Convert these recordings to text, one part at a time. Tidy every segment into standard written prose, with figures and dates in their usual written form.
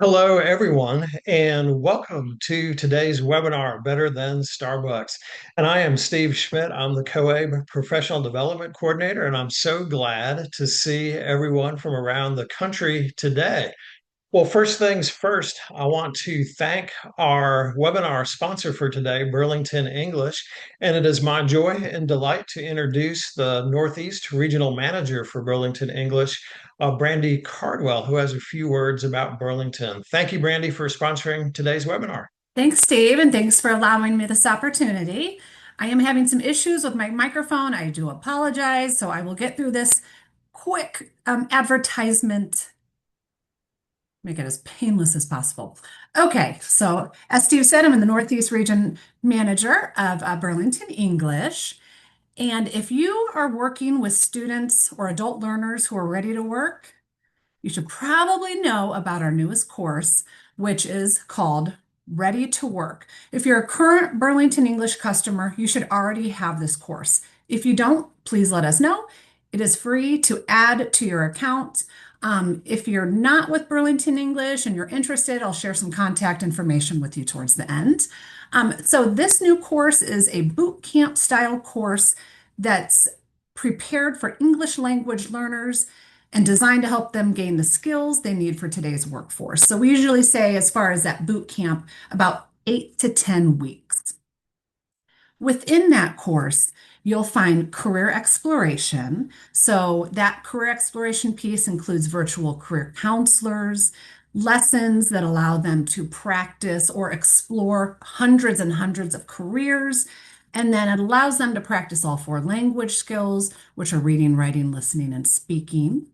Hello, everyone, and welcome to today's webinar, Better Than Starbucks. And I am Steve Schmidt. I'm the COAB Professional Development Coordinator, and I'm so glad to see everyone from around the country today. Well, first things first, I want to thank our webinar sponsor for today, Burlington English. And it is my joy and delight to introduce the Northeast Regional Manager for Burlington English, Brandy Cardwell, who has a few words about Burlington. Thank you, Brandy, for sponsoring today's webinar. Thanks, Steve, and thanks for allowing me this opportunity. I am having some issues with my microphone. I do apologize, so I will get through this quick advertisement, make it as painless as possible. Okay, so as Steve said, I'm in the Northeast Region Manager of Burlington English. And if you are working with students or adult learners who are ready to work, you should probably know about our newest course, which is called Ready to Work. If you're a current Burlington English customer, you should already have this course. If you don't, please let us know. It is free to add to your account. If you're not with Burlington English and you're interested, I'll share some contact information with you towards the end. So this new course is a boot camp style course that's prepared for English language learners and designed to help them gain the skills they need for today's workforce. So we usually say, as far as that boot camp, about 8 to 10 weeks. Within that course, you'll find career exploration. So that career exploration piece includes virtual career counselors, lessons that allow them to practice or explore hundreds and hundreds of careers. And then it allows them to practice all four language skills, which are reading, writing, listening, and speaking.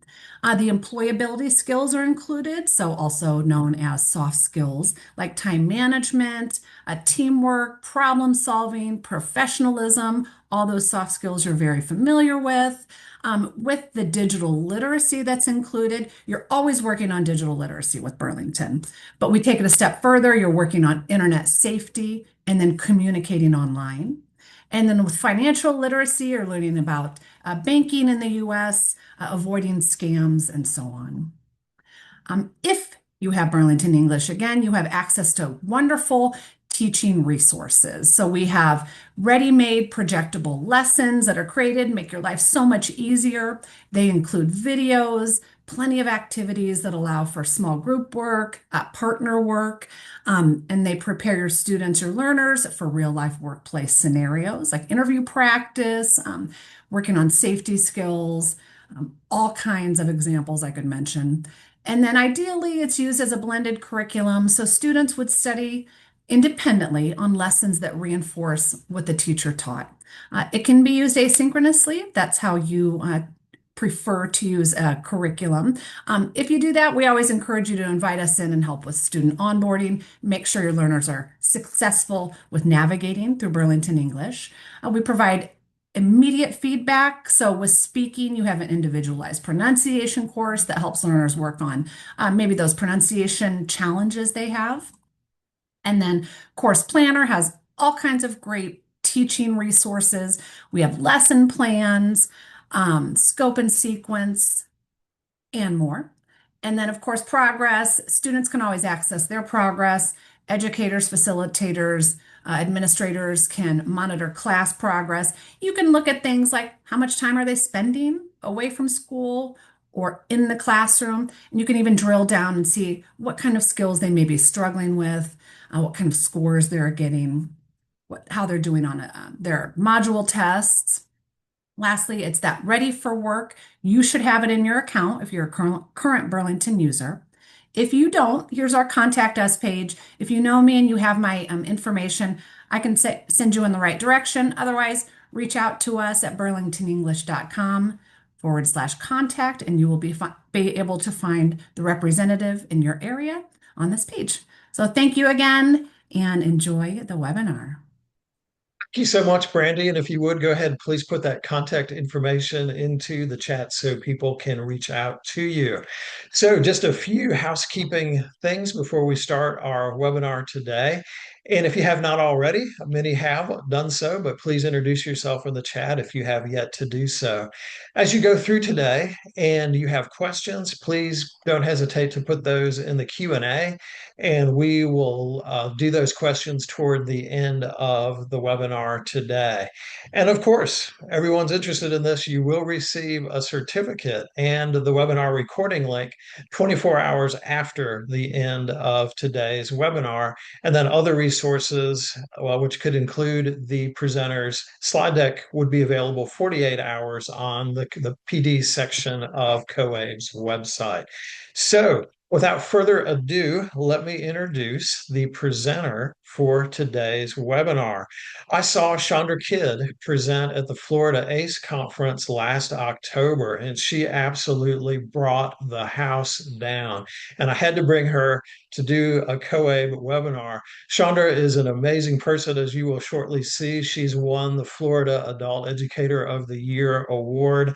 The employability skills are included, so also known as soft skills like time management, teamwork, problem solving, professionalism, all those soft skills you're very familiar with. With the digital literacy that's included, you're always working on digital literacy with Burlington. But we take it a step further, you're working on internet safety and then communicating online. And then with financial literacy, you're learning about banking in the US, avoiding scams, and so on. If you have Burlington English, again, you have access to wonderful teaching resources. So we have ready-made projectable lessons that are created, make your life so much easier. They include videos, plenty of activities that allow for small group work, partner work, and they prepare your students or learners for real-life workplace scenarios like interview practice, working on safety skills, all kinds of examples I could mention. And then ideally, it's used as a blended curriculum, so students would study independently on lessons that reinforce what the teacher taught. It can be used asynchronously. That's how you prefer to use a curriculum. If you do that, we always encourage you to invite us in and help with student onboarding. Make sure your learners are successful with navigating through Burlington English. We provide immediate feedback. So with speaking, you have an individualized pronunciation course that helps learners work on maybe those pronunciation challenges they have. And then Course Planner has all kinds of great teaching resources. We have lesson plans, scope and sequence, and more. And then, of course, progress. Students can always access their progress. Educators, facilitators, administrators can monitor class progress. You can look at things like how much time are they spending away from school or in the classroom. And you can even drill down and see what kind of skills they may be struggling with, what kind of scores they're getting, how they're doing on their module tests. Lastly, it's that ready for work. You should have it in your account if you're a current Burlington user. If you don't, here's our contact us page. If you know me and you have my information, I can send you in the right direction. Otherwise, reach out to us at burlingtonenglish.com/contact, and you will be able to find the representative in your area on this page. So thank you again and enjoy the webinar. Thank you so much, Brandy. And if you would go ahead, please put that contact information into the chat so people can reach out to you. So, just a few housekeeping things before we start our webinar today. And if you have not already, many have done so, but please introduce yourself in the chat if you have yet to do so. As you go through today and you have questions, please don't hesitate to put those in the Q&A, and we will do those questions toward the end of the webinar today. And of course, everyone's interested in this, you will receive a certificate and the webinar recording link 24 hours after the end of today's webinar. And then other resources, well, which could include the presenter's slide deck, would be available 48 hours on the PD section of COABE's website. So without further ado, let me introduce the presenter for today's webinar. I saw Chandra Kydd present at the Florida ACE conference last October, and she absolutely brought the house down. And I had to bring her to do a COABE webinar. Chandra is an amazing person, as you will shortly see. She's won the Florida Adult Educator of the Year award,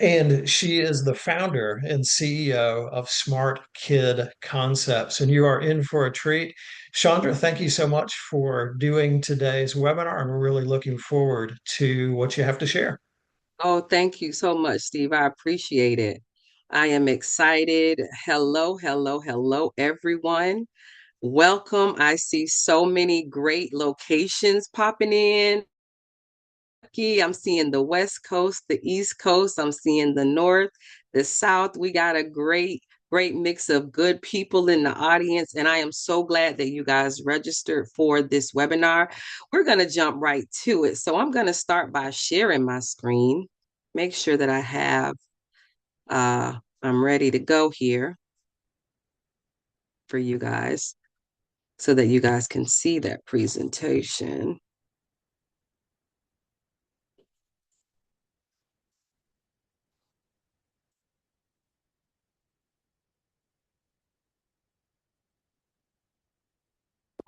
and she is the founder and CEO of Smart Kid Concepts. And you are in for a treat. Chandra, thank you so much for doing today's webinar. And we're really looking forward to what you have to share. Oh, thank you so much, Steve. I appreciate it. I am excited. Hello, hello, hello, everyone. Welcome. I see so many great locations popping in. I'm seeing the West Coast, the East Coast. I'm seeing the North, the South. We got a great mix of good people in the audience. And I am so glad that you guys registered for this webinar. We're going to jump right to it. So I'm going to start by sharing my screen, make sure that I'm ready to go here for you guys so that you guys can see that presentation.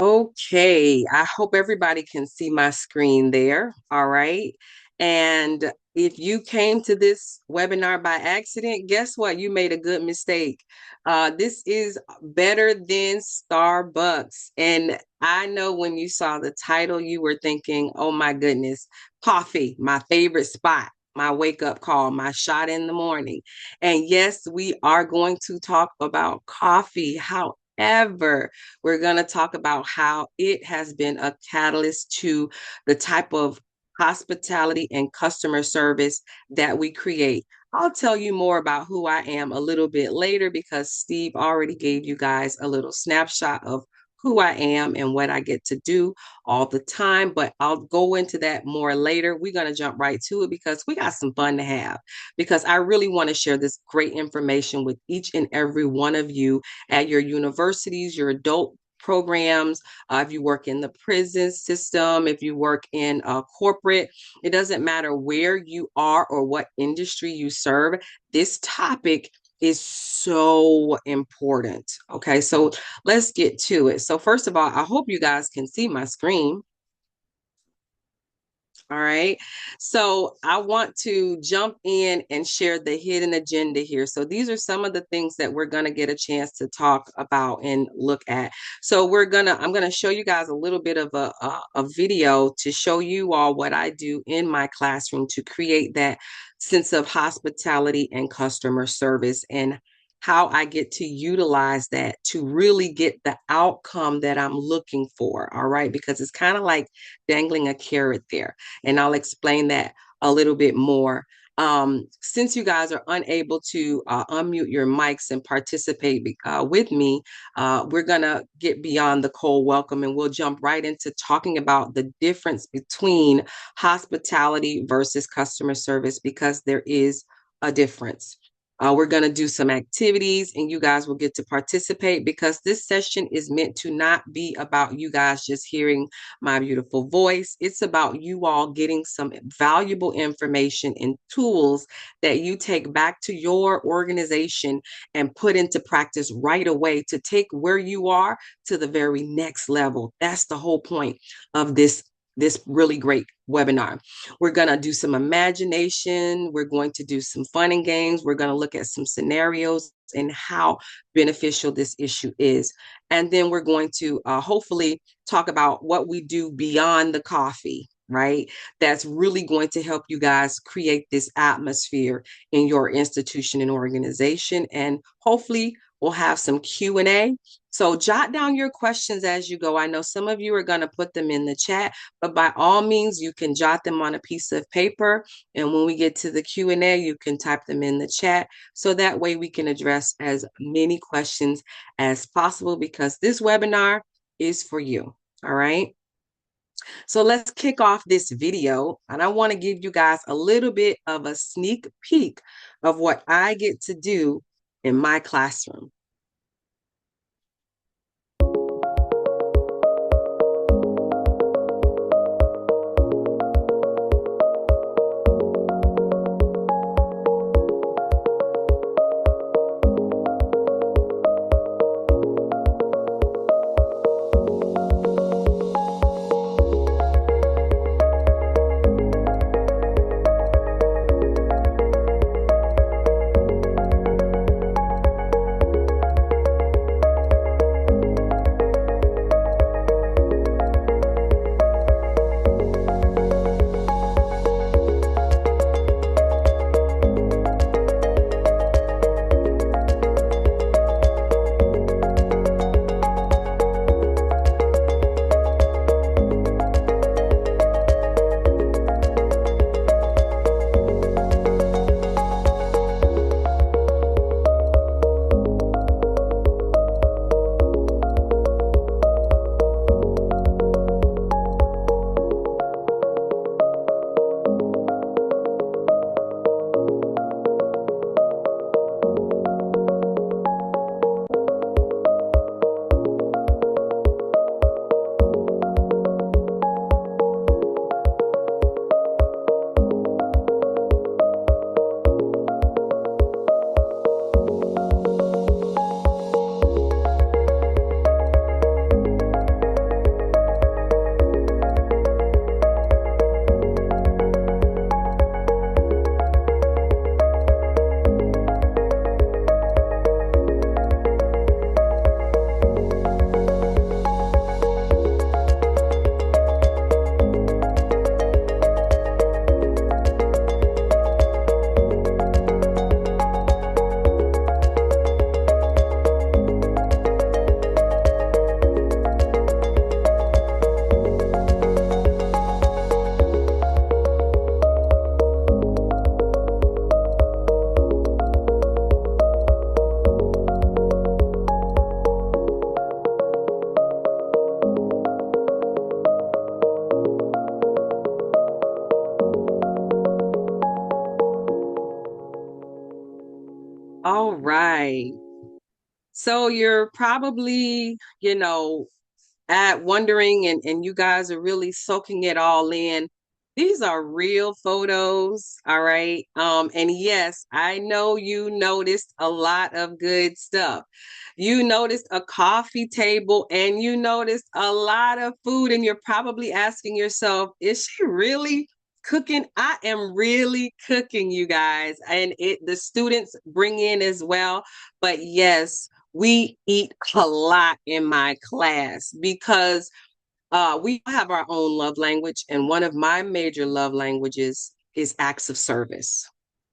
Okay, I hope everybody can see my screen there. All right. And if you came to this webinar by accident, guess what? You made a good mistake. This is better than Starbucks. And I know when you saw the title, you were thinking, oh my goodness, coffee, my favorite spot, my wake up call, my shot in the morning. And yes, we are going to talk about coffee. However, we're going to talk about how it has been a catalyst to the type of hospitality and customer service that we create. I'll tell you more about who I am a little bit later because Steve already gave you guys a little snapshot of who I am and what I get to do all the time, but I'll go into that more later. We're going to jump right to it because we got some fun to have, because I really want to share this great information with each and every one of you at your universities, your adult programs, if you work in the prison system, if you work in corporate, it doesn't matter where you are or what industry you serve. This topic is so important. Okay, so let's get to it. So first of all, I hope you guys can see my screen. All right. So I want to jump in and share the hidden agenda here. So these are some of the things that we're going to get a chance to talk about and look at. So I'm going to show you guys a little bit of a video to show you all what I do in my classroom to create that sense of hospitality and customer service, and how I get to utilize that to really get the outcome that I'm looking for. All right. Because it's kind of like dangling a carrot there. And I'll explain that a little bit more. Since you guys are unable to unmute your mics and participate with me, we're going to get beyond the cold welcome and we'll jump right into talking about the difference between hospitality versus customer service, because there is a difference. We're going to do some activities and you guys will get to participate, because this session is meant to not be about you guys just hearing my beautiful voice. It's about you all getting some valuable information and tools that you take back to your organization and put into practice right away to take where you are to the very next level. That's the whole point of this this really great webinar. We're going to do some imagination. We're going to do some fun and games. We're going to look at some scenarios and how beneficial this issue is. And then we're going to hopefully talk about what we do beyond the coffee, right? That's really going to help you guys create this atmosphere in your institution and organization. And hopefully we'll have some Q&A. So jot down your questions as you go. I know some of you are going to put them in the chat, but by all means, you can jot them on a piece of paper. And when we get to the Q&A, you can type them in the chat. So that way we can address as many questions as possible, because this webinar is for you. All right. So let's kick off this video. And I want to give you guys a little bit of a sneak peek of what I get to do in my classroom. All right. So you're probably, at wondering, and you guys are really soaking it all in. These are real photos, all right? And yes, I know you noticed a lot of good stuff. You noticed a coffee table and you noticed a lot of food, and you're probably asking yourself, is she really cooking? I am really cooking, you guys, and the students bring in as well. But yes, we eat a lot in my class because we have our own love language, and one of my major love languages is acts of service.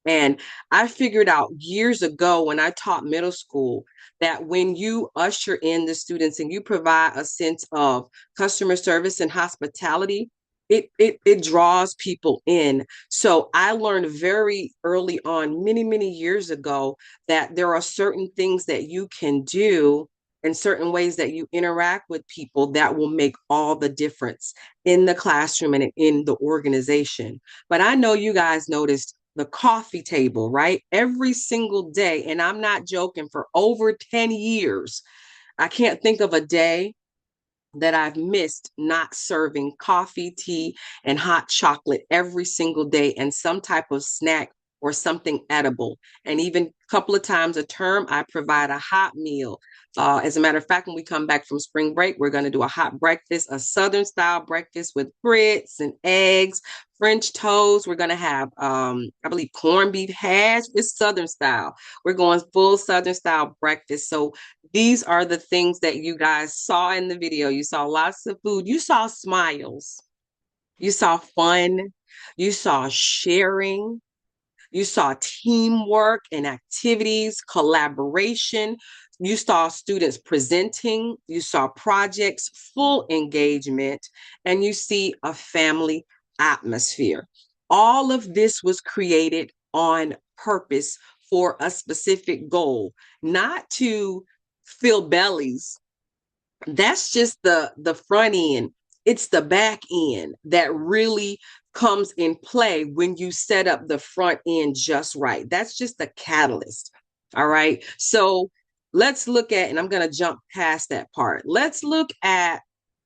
And I figured out years ago when I taught middle school that when you usher in the students and you provide a sense of customer service and hospitality, it draws people in. So I learned very early on, many years ago, that there are certain things that you can do and certain ways that you interact with people that will make all the difference in the classroom and in the organization. But I know you guys noticed the coffee table, right? Every single day, and I'm not joking, for over 10 years, I can't think of a day that I've missed not serving coffee, tea, and hot chocolate every single day and some type of snack or something edible. And even a couple of times a term, I provide a hot meal. As a matter of fact, when we come back from spring break, we're going to do a hot breakfast, a Southern style breakfast with grits and eggs, French toast. We're going to have, I believe, corned beef hash. It's Southern style. We're going full Southern style breakfast. So these are the things that you guys saw in the video. You saw lots of food. You saw smiles. You saw fun. You saw sharing. You saw teamwork and activities, collaboration. You saw students presenting. You saw projects, full engagement, and you see a family atmosphere. All of this was created on purpose for a specific goal, not to fill bellies. That's just the front end. It's the back end that really comes in play when you set up the front end just right. That's just the catalyst. All right. So let's look at, and I'm going to jump past that part. Let's look at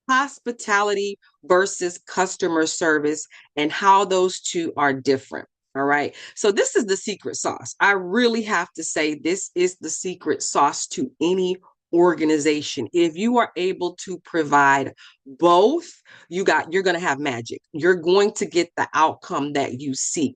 hospitality versus customer service and how those two are different. All right. So this is the secret sauce. I really have to say this is the secret sauce to any organization. If you are able to provide both, you're going to have magic. You're going to get the outcome that you seek.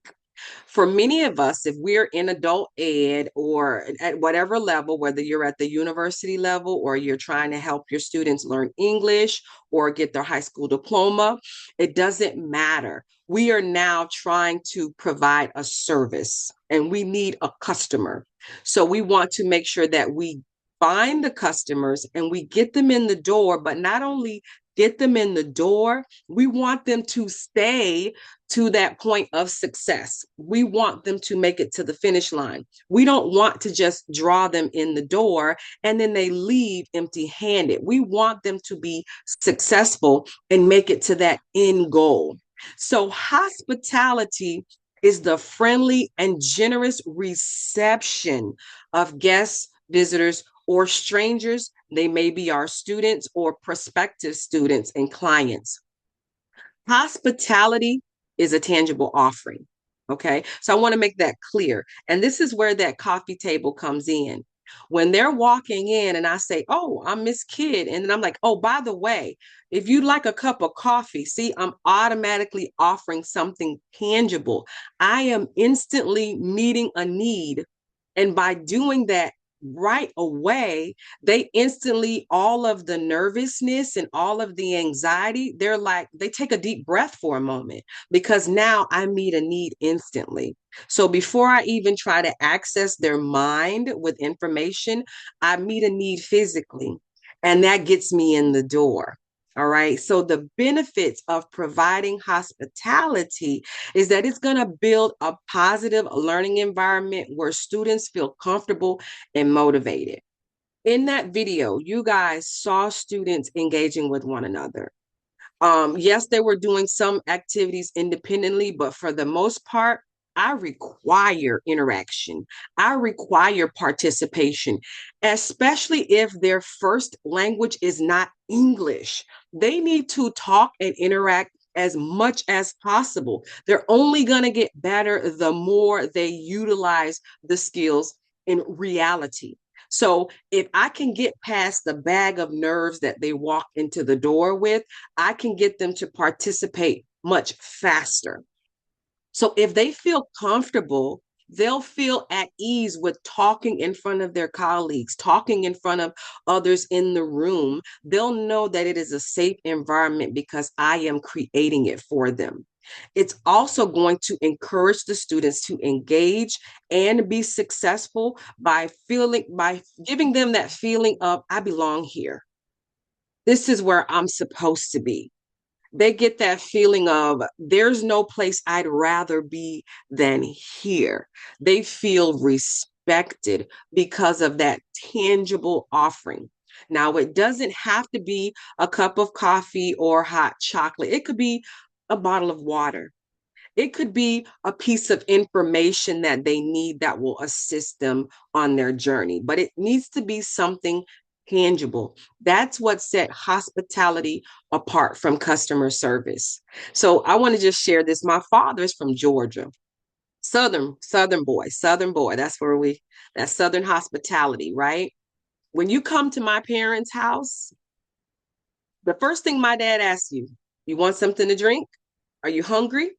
For many of us, if we're in adult ed or at whatever level, whether you're at the university level or you're trying to help your students learn English or get their high school diploma, it doesn't matter. We are now trying to provide a service and we need a customer. So we want to make sure that we find the customers and we get them in the door, but not only get them in the door, we want them to stay to that point of success. We want them to make it to the finish line. We don't want to just draw them in the door and then they leave empty-handed. We want them to be successful and make it to that end goal. So hospitality is the friendly and generous reception of guests, visitors, or strangers. They may be our students or prospective students and clients. Hospitality is a tangible offering. Okay. So I want to make that clear. And this is where that coffee table comes in. When they're walking in and I say, "Oh, I'm Miss Kydd." And then I'm like, "Oh, by the way, if you'd like a cup of coffee," see, I'm automatically offering something tangible. I am instantly meeting a need. And by doing that, right away, they instantly, all of the nervousness and all of the anxiety, they take a deep breath for a moment because now I meet a need instantly. So before I even try to access their mind with information, I meet a need physically, and that gets me in the door. All right. So the benefits of providing hospitality is that it's going to build a positive learning environment where students feel comfortable and motivated. In that video, you guys saw students engaging with one another. Yes, they were doing some activities independently, but for the most part, I require interaction. I require participation, especially if their first language is not English. They need to talk and interact as much as possible. They're only going to get better the more they utilize the skills in reality. So if I can get past the bag of nerves that they walk into the door with, I can get them to participate much faster. So if they feel comfortable, they'll feel at ease with talking in front of their colleagues, talking in front of others in the room. They'll know that it is a safe environment because I am creating it for them. It's also going to encourage the students to engage and be successful by giving them that feeling of, "I belong here. This is where I'm supposed to be." They get that feeling of, "There's no place I'd rather be than here." They feel respected because of that tangible offering. Now, it doesn't have to be a cup of coffee or hot chocolate. It could be a bottle of water. It could be a piece of information that they need that will assist them on their journey, but it needs to be something tangible. That's what set hospitality apart from customer service. So I want to just share this. My father's from Georgia. Southern boy. That's Southern hospitality, right? When you come to my parents' house, the first thing my dad asks you, you want something to drink? Are you hungry?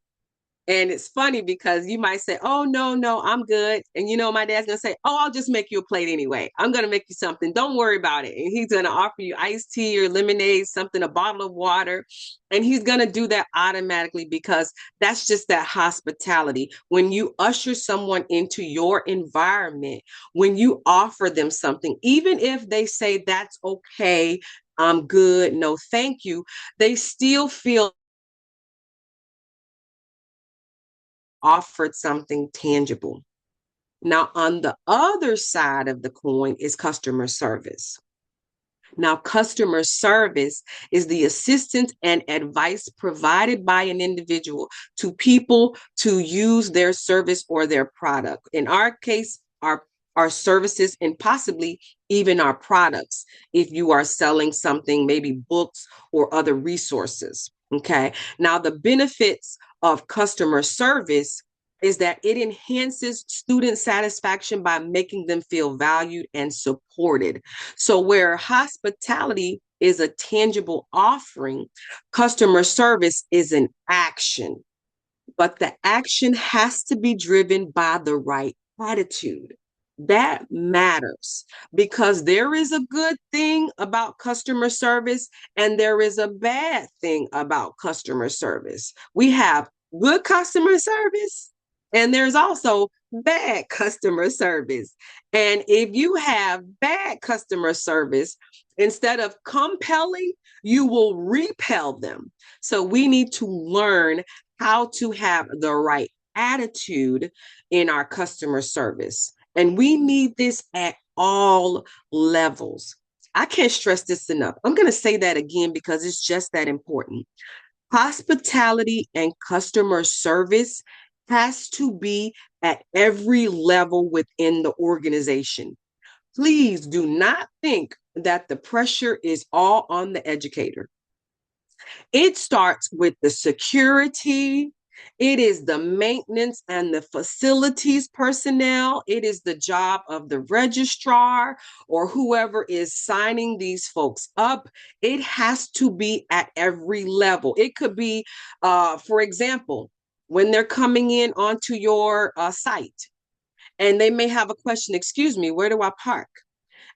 And it's funny because you might say, oh, no, no, I'm good. And you know, my dad's going to say, oh, I'll just make you a plate anyway. I'm going to make you something. Don't worry about it. And he's going to offer you iced tea or lemonade, something, a bottle of water. And he's going to do that automatically because that's just that hospitality. When you usher someone into your environment, when you offer them something, even if they say that's okay, I'm good, no, thank you, they still feel offered something tangible. Now, on the other side of the coin is customer service. Now, customer service is the assistance and advice provided by an individual to people to use their service or their product. In our case, our services and possibly even our products, if you are selling something, maybe books or other resources. Okay. Now, the benefits of customer service is that it enhances student satisfaction by making them feel valued and supported. So, where hospitality is a tangible offering, customer service is an action, but the action has to be driven by the right attitude. That matters because there is a good thing about customer service and there is a bad thing about customer service. We have good customer service and there's also bad customer service. And if you have bad customer service, instead of compelling, you will repel them. So we need to learn how to have the right attitude in our customer service. And we need this at all levels. I can't stress this enough. I'm going to say that again because it's just that important. Hospitality and customer service has to be at every level within the organization. Please do not think that the pressure is all on the educator. It starts with the security. It is the maintenance and the facilities personnel. It is the job of the registrar or whoever is signing these folks up. It has to be at every level. It could be, for example, when they're coming in onto your site and they may have a question, excuse me, where do I park?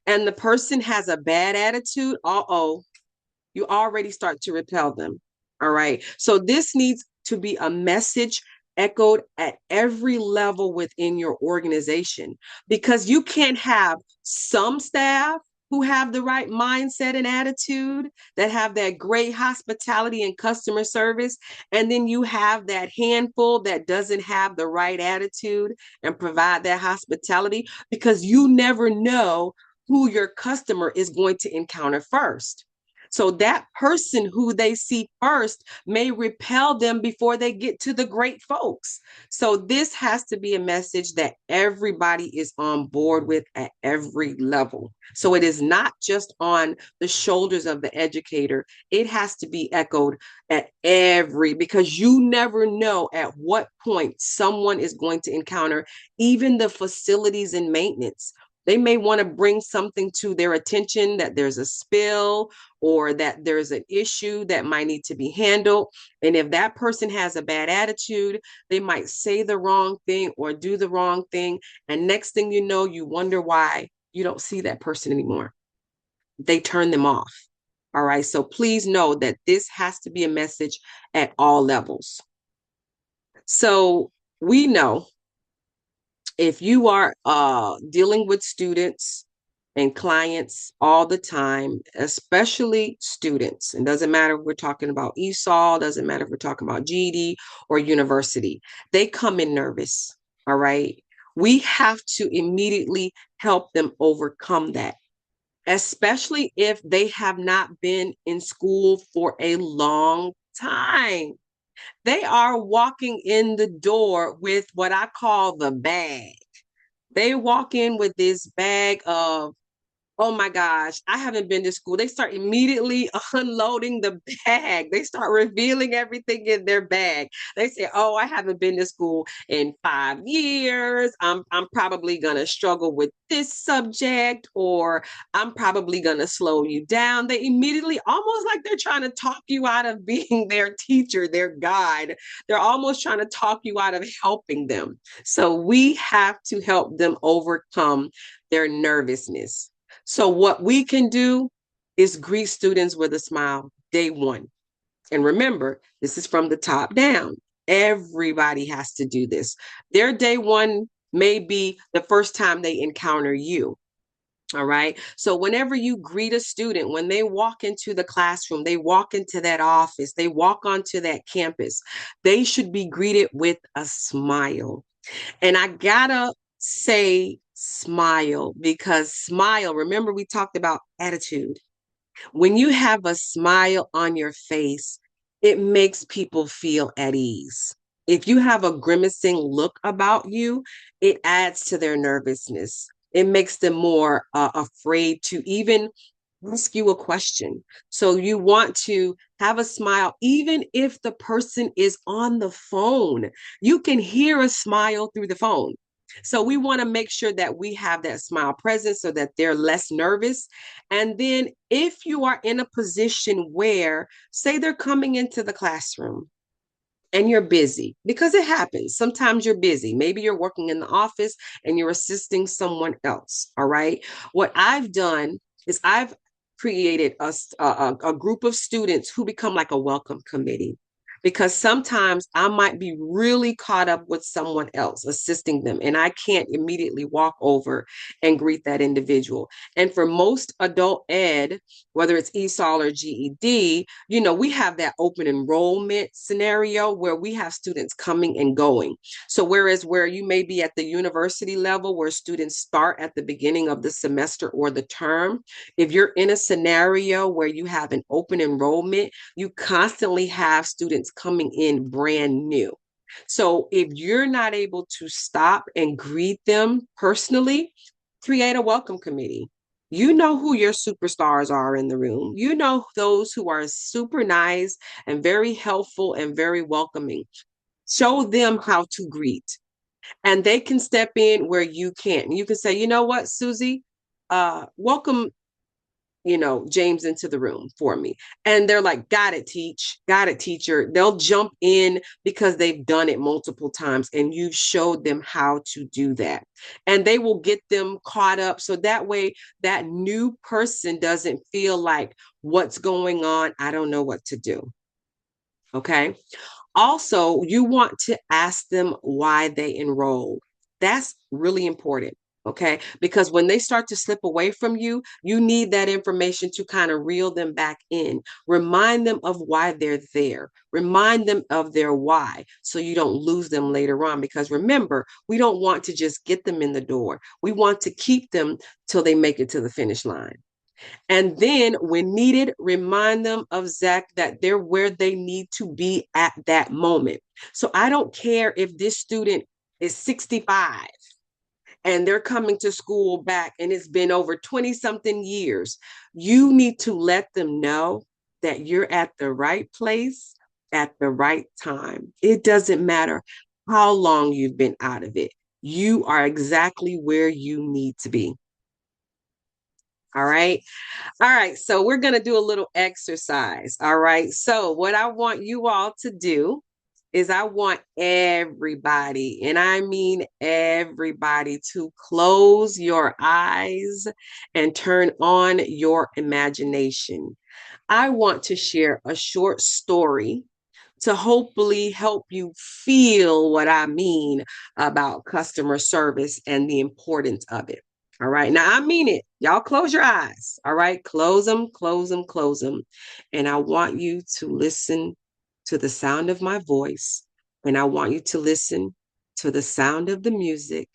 And the person has a bad attitude, you already start to repel them. All right. So this needs to be a message echoed at every level within your organization because you can't have some staff who have the right mindset and attitude, that have that great hospitality and customer service. And then you have that handful that doesn't have the right attitude and provide that hospitality because you never know who your customer is going to encounter first. So that person who they see first may repel them before they get to the great folks. So this has to be a message that everybody is on board with at every level. So it is not just on the shoulders of the educator. It has to be echoed at because you never know at what point someone is going to encounter even the facilities and maintenance. They may want to bring something to their attention that there's a spill or that there's an issue that might need to be handled. And if that person has a bad attitude, they might say the wrong thing or do the wrong thing. And next thing you know, you wonder why you don't see that person anymore. They turn them off. All right. So please know that this has to be a message at all levels. So we know if you are dealing with students and clients all the time, especially students, it doesn't matter if we're talking about ESOL, doesn't matter if we're talking about GED or university, they come in nervous, all right? We have to immediately help them overcome that, especially if they have not been in school for a long time. They are walking in the door with what I call the bag. They walk in with this bag of Oh my gosh, I haven't been to school. They start immediately unloading the bag. They start revealing everything in their bag. They say, "Oh, I haven't been to school in 5 years. I'm probably gonna struggle with this subject, or I'm probably gonna slow you down." They immediately, almost like they're trying to talk you out of being their teacher, their guide. They're almost trying to talk you out of helping them. So we have to help them overcome their nervousness. So what we can do is greet students with a smile day one. And remember, this is from the top down. Everybody has to do this. Their day one may be the first time they encounter you. All right. So whenever you greet a student, when they walk into the classroom, they walk into that office, they walk onto that campus, they should be greeted with a smile. And I gotta say smile, because smile, remember we talked about attitude. When you have a smile on your face, it makes people feel at ease. If you have a grimacing look about you, it adds to their nervousness. It makes them more afraid to even ask you a question. So you want to have a smile, even if the person is on the phone. You can hear a smile through the phone. So we want to make sure that we have that smile present so that they're less nervous. And then if you are in a position where, say, they're coming into the classroom and you're busy, because it happens. Sometimes you're busy. Maybe you're working in the office and you're assisting someone else. All right. What I've done is I've created a group of students who become like a welcome committee, because sometimes I might be really caught up with someone else assisting them, and I can't immediately walk over and greet that individual. And for most adult ed, whether it's ESOL or GED, we have that open enrollment scenario where we have students coming and going. So whereas where you may be at the university level where students start at the beginning of the semester or the term, if you're in a scenario where you have an open enrollment, you constantly have students coming in brand new. So if you're not able to stop and greet them personally, create a welcome committee. You know who your superstars are in the room. You know those who are super nice and very helpful and very welcoming. Show them how to greet, and they can step in where you can't. You can say, "You know what, Susie, welcome, James into the room for me." And they're like, "Got it, got it, teacher." They'll jump in because they've done it multiple times and you've showed them how to do that. And they will get them caught up. So that way, that new person doesn't feel like, "What's going on? I don't know what to do." Okay. Also, you want to ask them why they enrolled. That's really important. Okay. Because when they start to slip away from you, you need that information to kind of reel them back in. Remind them of why they're there. Remind them of their why so you don't lose them later on. Because remember, we don't want to just get them in the door. We want to keep them till they make it to the finish line. And then, when needed, remind them of Zach that they're where they need to be at that moment. So I don't care if this student is 65 and they're coming to school back and it's been over 20 something years. You need to let them know that you're at the right place at the right time. It doesn't matter how long you've been out of it. You are exactly where you need to be. All right. All right, so we're going to do a little exercise. All right, so what I want you all to do is I want everybody, and I mean everybody, to close your eyes and turn on your imagination. I want to share a short story to hopefully help you feel what I mean about customer service and the importance of it. All right. Now, I mean it. Y'all close your eyes. All right. Close them, close them, close them. And I want you to listen to the sound of my voice. And I want you to listen to the sound of the music.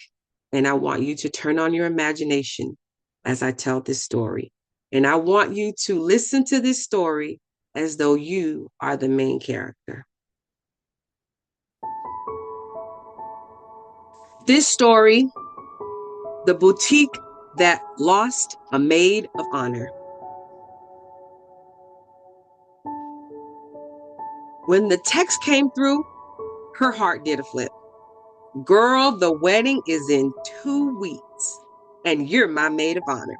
And I want you to turn on your imagination as I tell this story. And I want you to listen to this story as though you are the main character. This story, the boutique that lost a maid of honor. When the text came through, her heart did a flip. Girl, the wedding is in 2 weeks, and you're my maid of honor.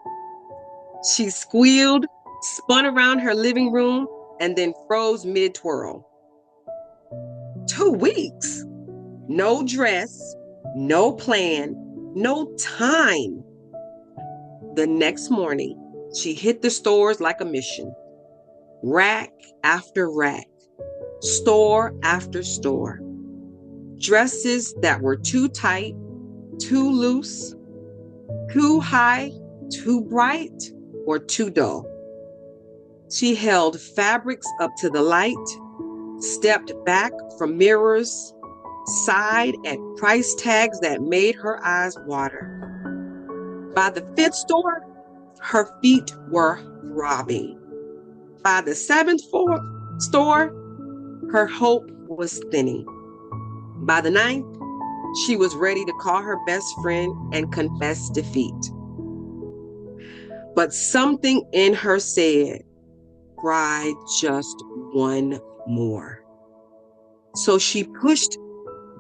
She squealed, spun around her living room, and then froze mid-twirl. 2 weeks? No dress, no plan, no time. The next morning, she hit the stores like a mission. Rack after rack, store after store. Dresses that were too tight, too loose, too high, too bright, or too dull. She held fabrics up to the light, stepped back from mirrors, sighed at price tags that made her eyes water. By the fifth store, her feet were throbbing. By the seventh store, her hope was thinning. By the ninth, she was ready to call her best friend and confess defeat. But something in her said, try just one more. So she pushed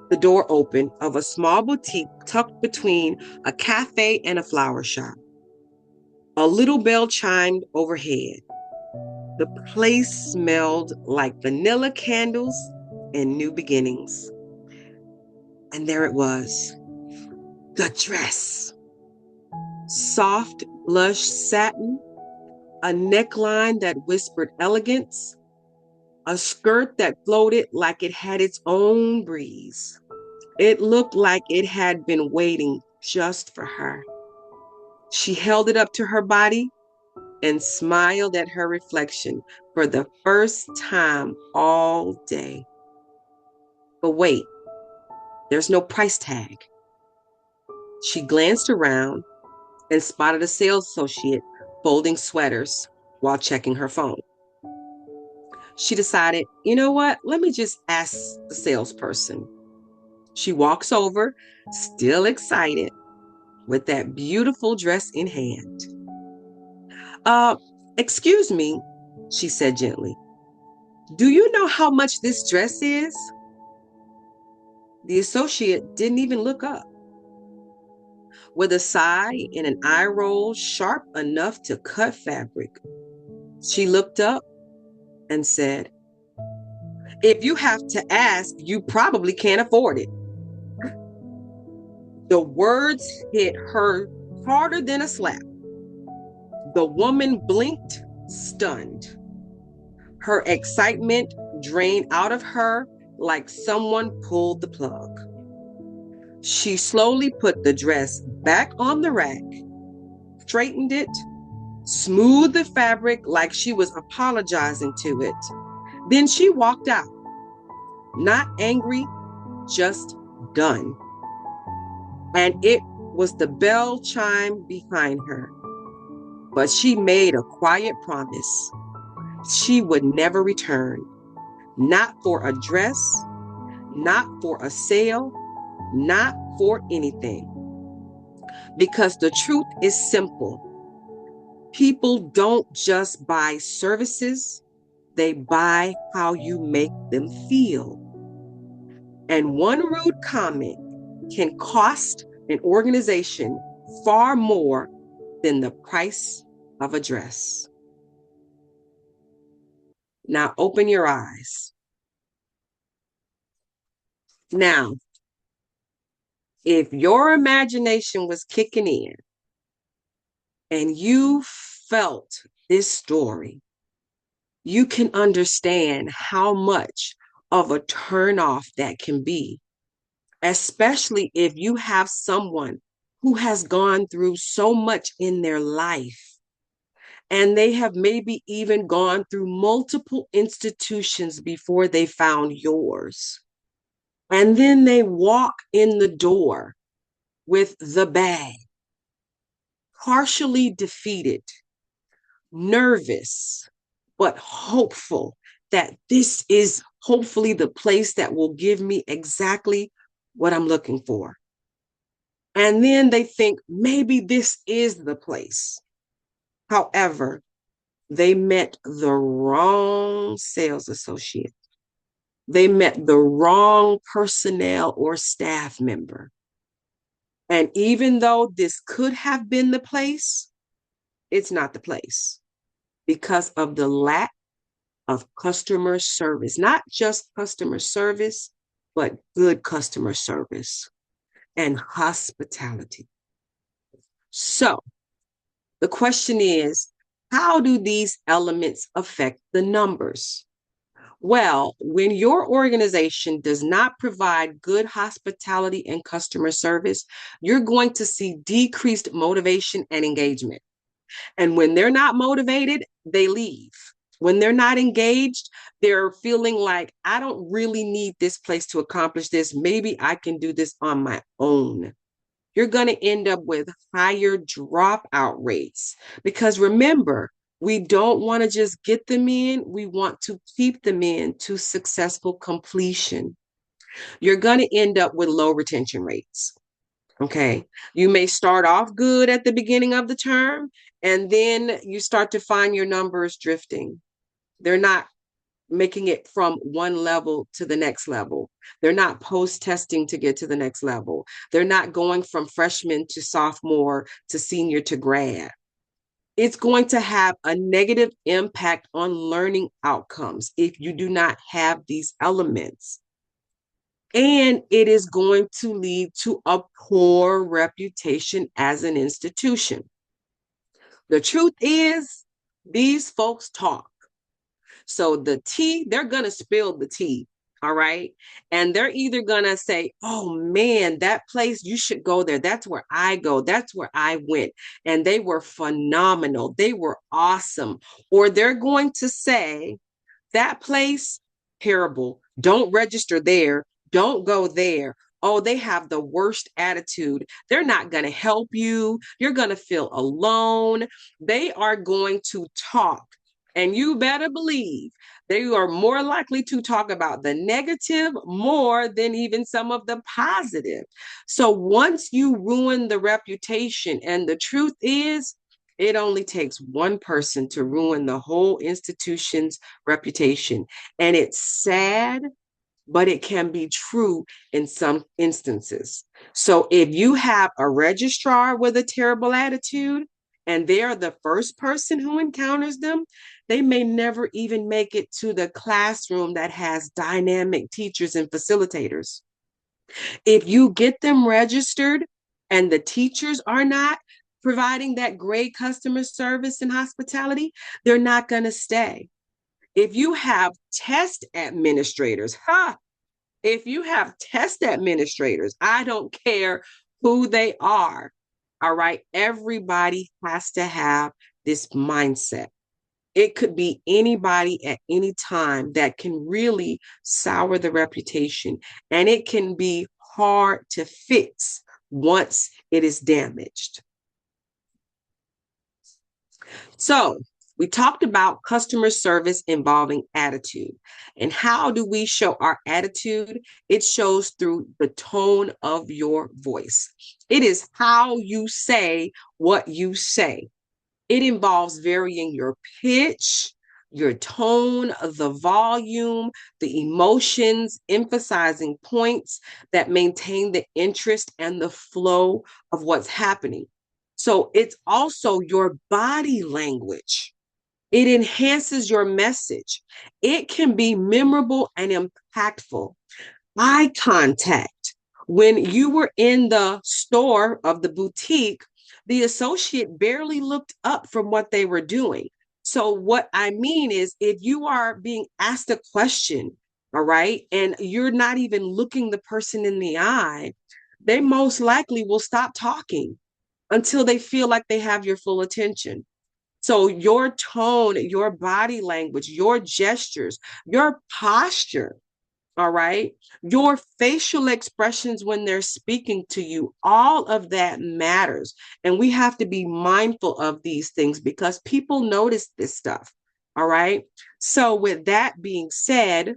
the door open of a small boutique tucked between a cafe and a flower shop. A little bell chimed overhead. The place smelled like vanilla candles and new beginnings. And there it was, the dress. Soft blush satin, a neckline that whispered elegance, a skirt that floated like it had its own breeze. It looked like it had been waiting just for her. She held it up to her body and smiled at her reflection for the first time all day. But wait, there's no price tag. She glanced around and spotted a sales associate folding sweaters while checking her phone. She decided, you know what? Let me just ask the salesperson. She walks over, still excited, with that beautiful dress in hand. Excuse me, she said gently. Do you know how much this dress is? The associate didn't even look up. With a sigh and an eye roll sharp enough to cut fabric, she looked up and said, if you have to ask, you probably can't afford it. The words hit her harder than a slap. The woman blinked, stunned. Her excitement drained out of her like someone pulled the plug. She slowly put the dress back on the rack, straightened it, smoothed the fabric like she was apologizing to it. Then she walked out, not angry, just done. And it was the bell chime behind her. But she made a quiet promise. She would never return. Not for a dress, not for a sale, not for anything. Because the truth is simple. People don't just buy services, they buy how you make them feel. And one rude comment can cost an organization far more than the price of a dress. Now open your eyes. Now, if your imagination was kicking in and you felt this story, you can understand how much of a turnoff that can be, especially if you have someone who has gone through so much in their life. And they have maybe even gone through multiple institutions before they found yours. And then they walk in the door with the bag, partially defeated, nervous, but hopeful that this is hopefully the place that will give me exactly what I'm looking for. And then they think maybe this is the place. However, they met the wrong sales associate. They met the wrong personnel or staff member. And even though this could have been the place, it's not the place because of the lack of customer service, not just customer service, but good customer service and hospitality. So the question is, how do these elements affect the numbers? Well, when your organization does not provide good hospitality and customer service, you're going to see decreased motivation and engagement. And when they're not motivated, they leave. When they're not engaged, they're feeling like, I don't really need this place to accomplish this. Maybe I can do this on my own. You're going to end up with higher dropout rates because remember, we don't want to just get them in. We want to keep them in to successful completion. You're going to end up with low retention rates. Okay. You may start off good at the beginning of the term, and then you start to find your numbers drifting. They're not making it from one level to the next level. They're not post-testing to get to the next level. They're not going from freshman to sophomore to senior to grad. It's going to have a negative impact on learning outcomes if you do not have these elements. And it is going to lead to a poor reputation as an institution. The truth is, these folks talk. So the tea, they're going to spill the tea. All right. And they're either going to say, oh man, that place, you should go there. That's where I go. That's where I went. And they were phenomenal. They were awesome. Or they're going to say, that place, terrible. Don't register there. Don't go there. Oh, they have the worst attitude. They're not going to help you. You're going to feel alone. They are going to talk. And you better believe they are more likely to talk about the negative more than even some of the positive. So once you ruin the reputation, and the truth is, it only takes one person to ruin the whole institution's reputation. And it's sad, but it can be true in some instances. So if you have a registrar with a terrible attitude, and they're the first person who encounters them, they may never even make it to the classroom that has dynamic teachers and facilitators. If you get them registered and the teachers are not providing that great customer service and hospitality, they're not going to stay. If you have test administrators, if you have test administrators, I don't care who they are. All right. Everybody has to have this mindset. It could be anybody at any time that can really sour the reputation, and it can be hard to fix once it is damaged. So we talked about customer service involving attitude. And how do we show our attitude? It shows through the tone of your voice. It is how you say what you say. It involves varying your pitch, your tone, the volume, the emotions, emphasizing points that maintain the interest and the flow of what's happening. So it's also your body language. It enhances your message. It can be memorable and impactful. Eye contact. When you were in the store of the boutique, the associate barely looked up from what they were doing. So what I mean is, if you are being asked a question, all right, and you're not even looking the person in the eye, they most likely will stop talking until they feel like they have your full attention. So your tone, your body language, your gestures, your posture, all right, your facial expressions when they're speaking to you, all of that matters. And we have to be mindful of these things because people notice this stuff. All right. So with that being said,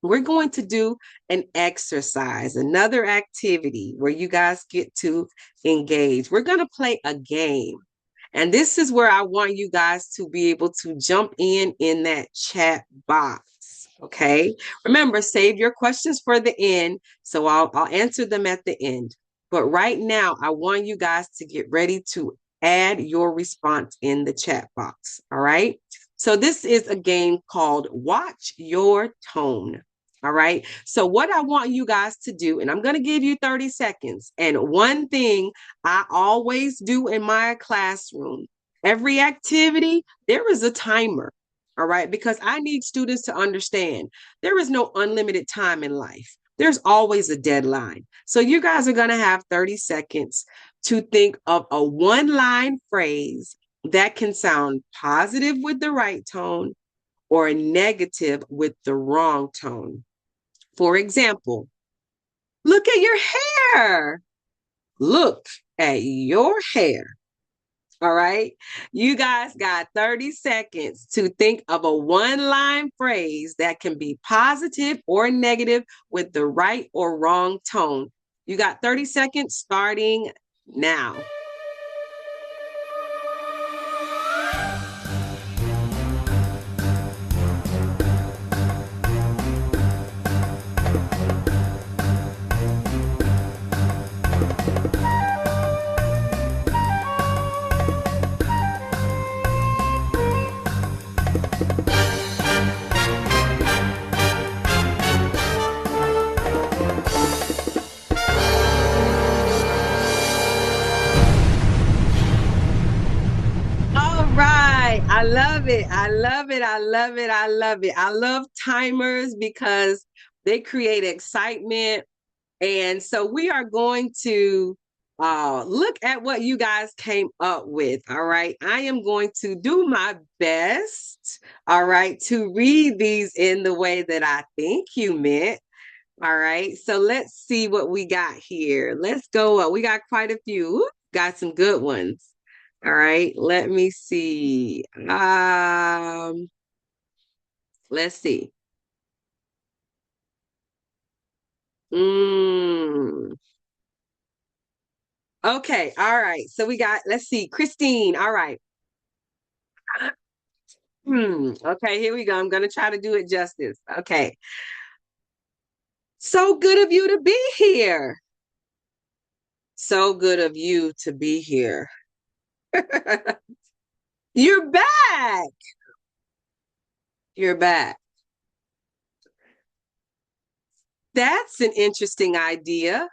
we're going to do an exercise, another activity where you guys get to engage. We're going to play a game. And this is where I want you guys to be able to jump in that chat box. Okay. Remember, save your questions for the end. So I'll answer them at the end. But right now, I want you guys to get ready to add your response in the chat box. All right. So this is a game called Watch Your Tone. All right. So what I want you guys to do, and I'm going to give you 30 seconds. And one thing I always do in my classroom, every activity, there is a timer. All right. Because I need students to understand there is no unlimited time in life. There's always a deadline. So you guys are going to have 30 seconds to think of a one-line phrase that can sound positive with the right tone or negative with the wrong tone. For example, look at your hair. Look at your hair. All right. You guys got 30 seconds to think of a one-line phrase that can be positive or negative with the right or wrong tone. You got 30 seconds starting now. Right. I love it. I love it. I love it. I love it. I love timers because they create excitement. And so we are going to look at what you guys came up with. All right. I am going to do my best, all right, to read these in the way that I think you meant. All right. So let's see what we got here. Let's go. We got quite a few. Ooh, got some good ones. All right, let me see. Let's see. Mm. Okay, all right. So we got, let's see, Christine. All right. Okay, here we go. I'm gonna try to do it justice. Okay. So good of you to be here. So good of you to be here. You're back. You're back. That's an interesting idea.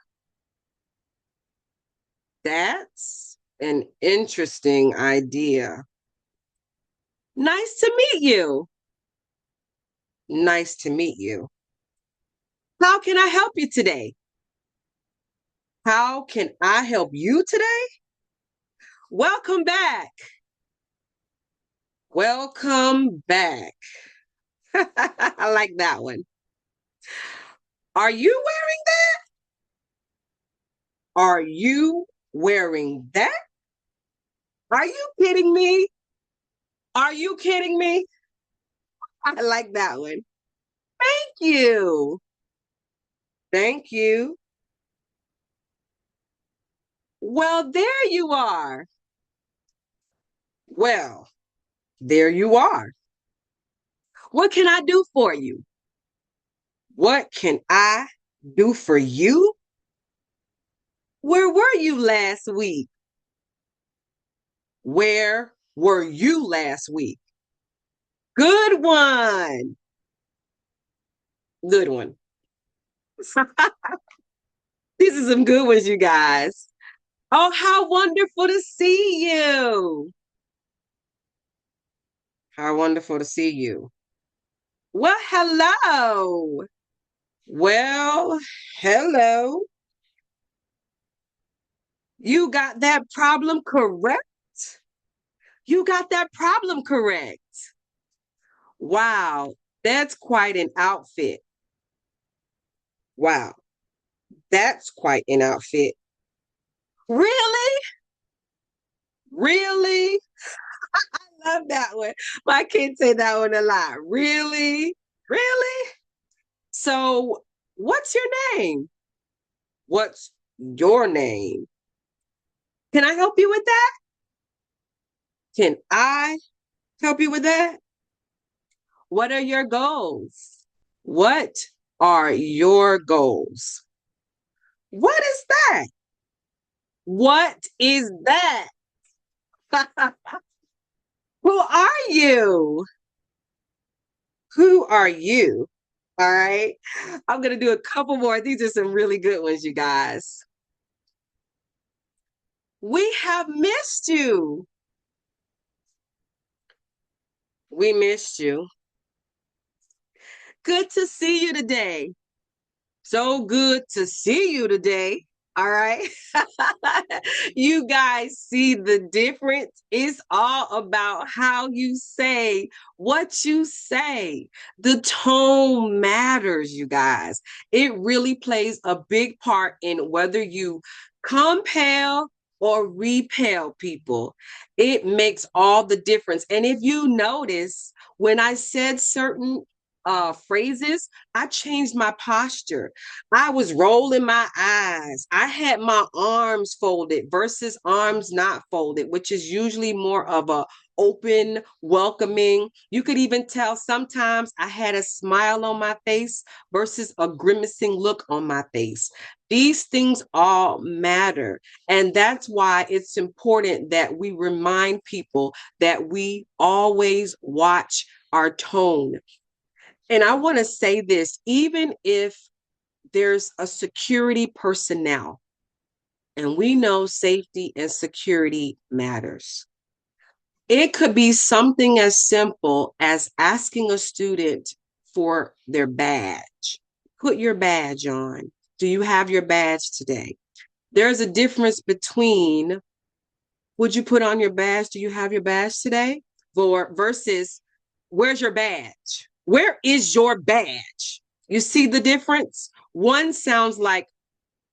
That's an interesting idea. Nice to meet you. Nice to meet you. How can I help you today? How can I help you today? Welcome back. Welcome back. I like that one. Are you wearing that? Are you wearing that? Are you kidding me? Are you kidding me? I like that one. Thank you. Thank you. Well, there you are. Well, there you are. What can I do for you? What can I do for you? Where were you last week? Where were you last week? Good one. Good one. These are some good ones, you guys. Oh, how wonderful to see you. How wonderful to see you. Well, hello. Well, hello. You got that problem correct? You got that problem correct. Wow, that's quite an outfit. Wow, that's quite an outfit. Really? Really? I love that one. My kids say that one a lot. Really? Really? So, what's your name? What's your name? Can I help you with that? Can I help you with that? What are your goals? What are your goals? What is that? What is that? Who are you? Who are you? All right. I'm going to do a couple more. These are some really good ones, you guys. We have missed you. We missed you. Good to see you today. So good to see you today. All right. You guys see the difference? It's all about how you say what you say. The tone matters, you guys. It really plays a big part in whether you compel or repel people. It makes all the difference. And if you notice, when I said certain phrases, I changed my posture. I was rolling my eyes. I had my arms folded versus arms not folded, which is usually more of a open, welcoming. You could even tell sometimes I had a smile on my face versus a grimacing look on my face. These things all matter. And that's why it's important that we remind people that we always watch our tone. And I want to say this, even if there's a security personnel, and we know safety and security matters. It could be something as simple as asking a student for their badge. Put your badge on. Do you have your badge today? There's a difference between, would you put on your badge? Do you have your badge today? Versus, where's your badge? Where is your badge? You see the difference? One sounds like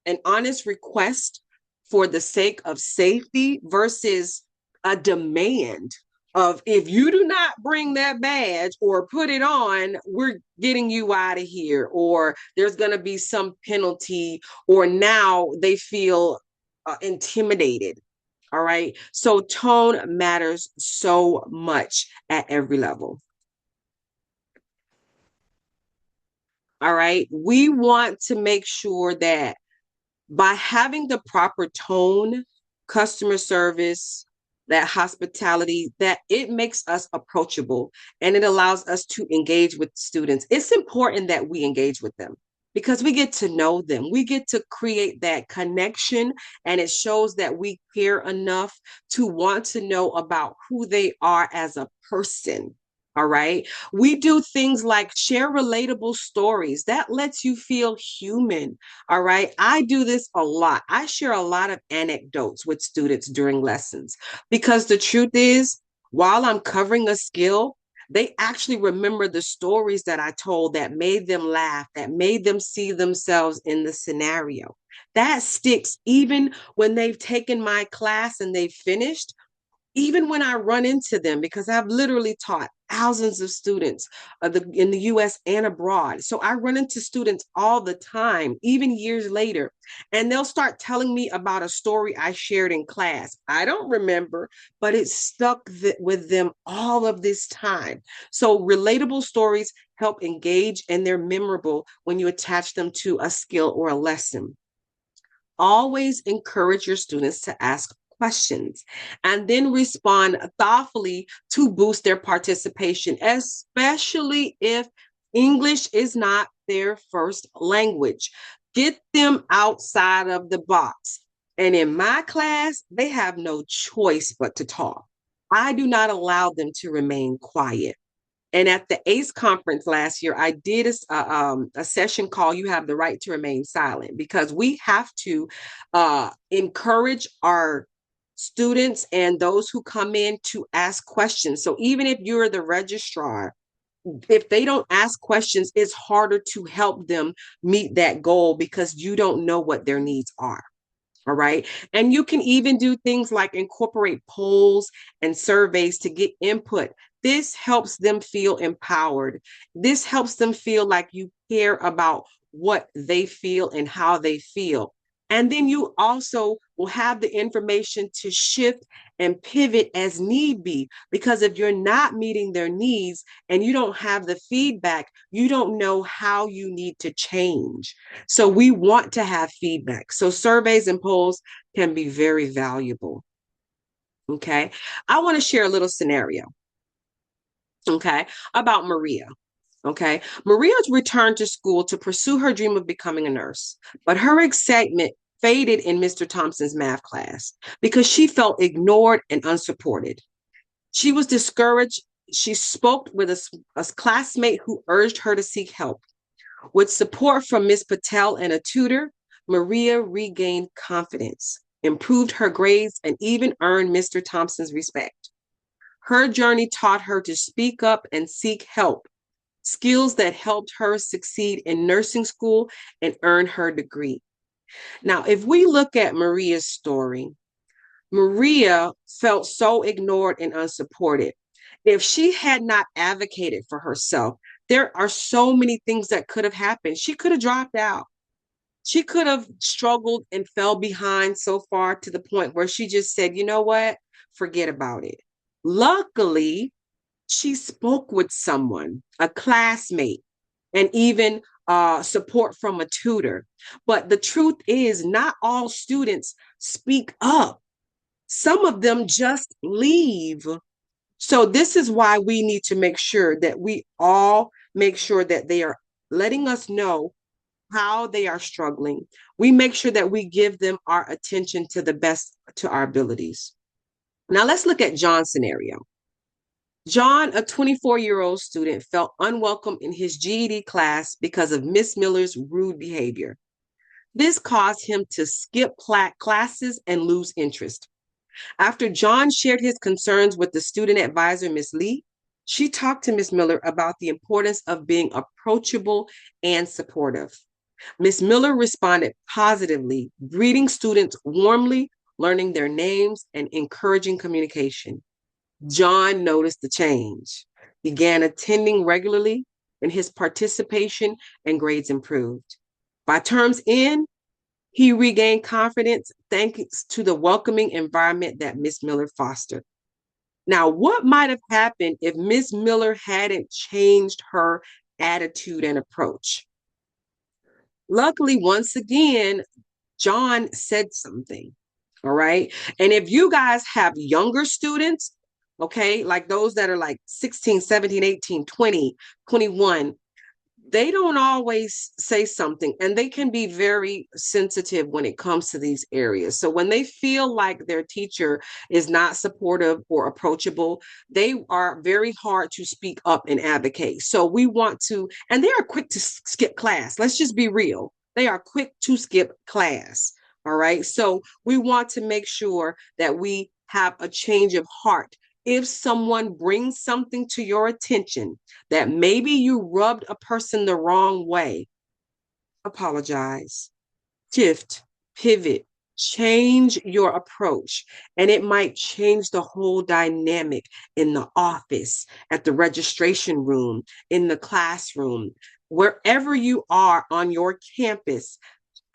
an honest request for the sake of safety versus a demand of, if you do not bring that badge or put it on, we're getting you out of here, or there's going to be some penalty, or now they feel intimidated. All right. So tone matters so much at every level. All right. We want to make sure that by having the proper tone, customer service, that hospitality, that it makes us approachable and it allows us to engage with students. It's important that we engage with them because we get to know them. We get to create that connection, and it shows that we care enough to want to know about who they are as a person. All right. We do things like share relatable stories. That lets you feel human. All right. I do this a lot. I share a lot of anecdotes with students during lessons because the truth is, while I'm covering a skill, they actually remember the stories that I told that made them laugh, that made them see themselves in the scenario. That sticks even when they've taken my class and they've finished, even when I run into them, because I've literally taught thousands of students in the US and abroad. So I run into students all the time, even years later, and they'll start telling me about a story I shared in class. I don't remember, but it stuck with them all of this time. So relatable stories help engage, and they're memorable when you attach them to a skill or a lesson. Always encourage your students to ask questions and then respond thoughtfully to boost their participation, especially if English is not their first language. Get them outside of the box. And in my class, they have no choice but to talk. I do not allow them to remain quiet. And at the ACE conference last year, I did a session called You Have the Right to Remain Silent, because we have to encourage our students and those who come in to ask questions. So even if you're the registrar, if they don't ask questions, it's harder to help them meet that goal because you don't know what their needs are. All right. And you can even do things like incorporate polls and surveys to get input. This helps them feel empowered. This helps them feel like you care about what they feel and how they feel. And then you also will have the information to shift and pivot as need be. Because if you're not meeting their needs and you don't have the feedback, you don't know how you need to change. So we want to have feedback. So surveys and polls can be very valuable. Okay. I want to share a little scenario. Okay. About Maria. Okay. Maria returned to school to pursue her dream of becoming a nurse, but her excitement faded in Mr. Thompson's math class because she felt ignored and unsupported. She was discouraged. She spoke with a classmate who urged her to seek help. With support from Miss Patel and a tutor, Maria regained confidence, improved her grades, and even earned Mr. Thompson's respect. Her journey taught her to speak up and seek help, skills that helped her succeed in nursing school and earn her degree. Now, if we look at Maria's story, Maria felt so ignored and unsupported. If she had not advocated for herself, there are so many things that could have happened. She could have dropped out. She could have struggled and fell behind so far to the point where she just said, you know what? Forget about it. Luckily, she spoke with someone, a classmate, and even support from a tutor. But the truth is, not all students speak up. Some of them just leave. So this is why we need to make sure that we all make sure that they are letting us know how they are struggling. We make sure that we give them our attention to the best to our abilities. Now let's look at John's scenario. John, a 24-year-old student, felt unwelcome in his GED class because of Miss Miller's rude behavior. This caused him to skip classes and lose interest. After John shared his concerns with the student advisor, Miss Lee, she talked to Miss Miller about the importance of being approachable and supportive. Miss Miller responded positively, greeting students warmly, learning their names, and encouraging communication. John noticed the change, began attending regularly, and his participation and grades improved. By term's end, he regained confidence thanks to the welcoming environment that Miss Miller fostered. Now, what might have happened if Miss Miller hadn't changed her attitude and approach? Luckily, once again, John said something. All right. And if you guys have younger students, okay, like those that are like 16, 17, 18, 20, 21, they don't always say something, and they can be very sensitive when it comes to these areas. So when they feel like their teacher is not supportive or approachable, they are very hard to speak up and advocate. So we want to, and they are quick to skip class. Let's just be real. They are quick to skip class. All right. So we want to make sure that we have a change of heart. If someone brings something to your attention that maybe you rubbed a person the wrong way, apologize, shift, pivot, change your approach, and it might change the whole dynamic in the office, at the registration room, in the classroom, wherever you are on your campus.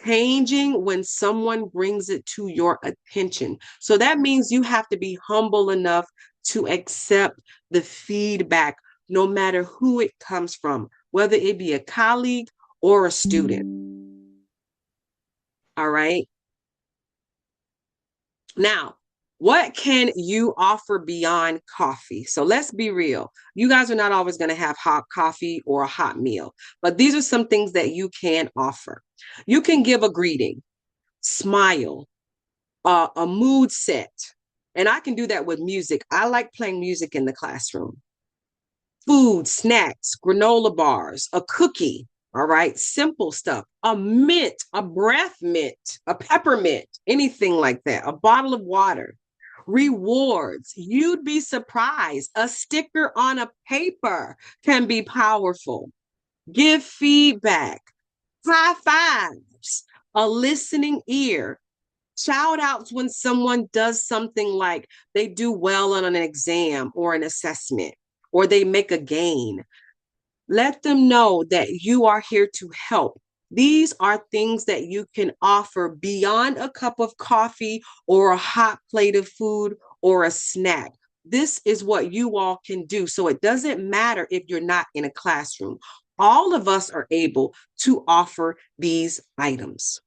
Changing when someone brings it to your attention. So that means you have to be humble enough to accept the feedback, no matter who it comes from, whether it be a colleague or a student. All right. Now, what can you offer beyond coffee? So let's be real. You guys are not always going to have hot coffee or a hot meal, but these are some things that you can offer. You can give a greeting, smile, a mood set. And I can do that with music. I like playing music in the classroom. Food, snacks, granola bars, a cookie, all right? Simple stuff. A mint, a breath mint, a peppermint, anything like that. A bottle of water. Rewards. You'd be surprised. A sticker on a paper can be powerful. Give feedback. High fives. A listening ear. Shout outs when someone does something like they do well on an exam or an assessment. or they make a gain. Let them know that you are here to help. These are things that you can offer beyond a cup of coffee or a hot plate of food or a snack. This is what you all can do. So it doesn't matter if you're not in a classroom. All of us are able to offer these items.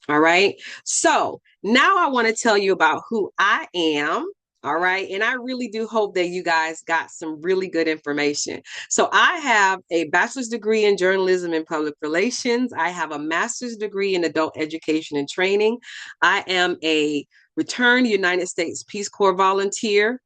All right. So now I want to tell you about who I am. All right. And I really do hope that you guys got some really good information. So I have a bachelor's degree in journalism and public relations. I have a master's degree in adult education and training. I am a returned United States Peace Corps volunteer.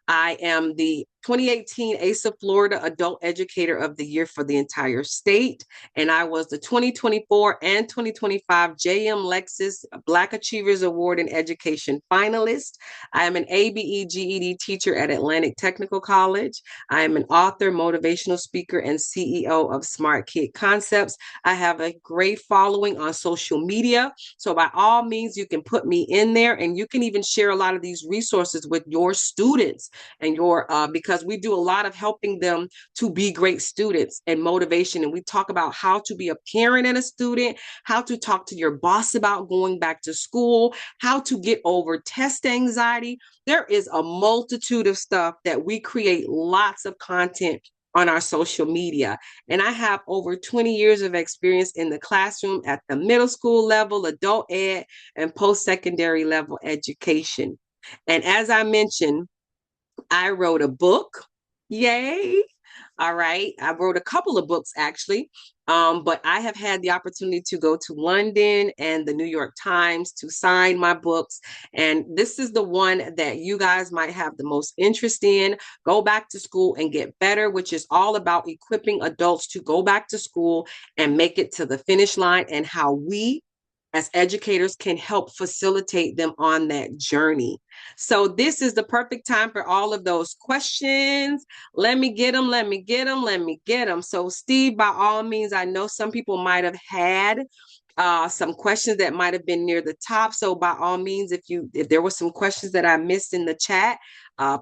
I am the 2018 ACE of Florida Adult Educator of the Year for the entire state. And I was the 2024 and 2025 JM Lexus Black Achievers Award in Education finalist. I am an ABE GED teacher at Atlantic Technical College. I am an author, motivational speaker, and CEO of Smart Kid Concepts. I have a great following on social media. So by all means, you can put me in there, and you can even share a lot of these resources with your students and because we do a lot of helping them to be great students and motivation. And we talk about how to be a parent and a student, how to talk to your boss about going back to school, how to get over test anxiety. There is a multitude of stuff that we create lots of content on our social media. And I have over 20 years of experience in the classroom at the middle school level, adult ed, and post-secondary level education. And as I mentioned, I wrote a book. Yay. All right. I wrote a couple of books actually. But I have had the opportunity to go to London and the New York Times to sign my books. And this is the one that you guys might have the most interest in. Go Back to School and Get Better, which is all about equipping adults to go back to school and make it to the finish line, and how we as educators can help facilitate them on that journey. So this is the perfect time for all of those questions. Let me get them, let me get them, let me get them. So Steve, by all means, I know some people might have had some questions that might have been near the top. So by all means, if there were some questions that I missed in the chat,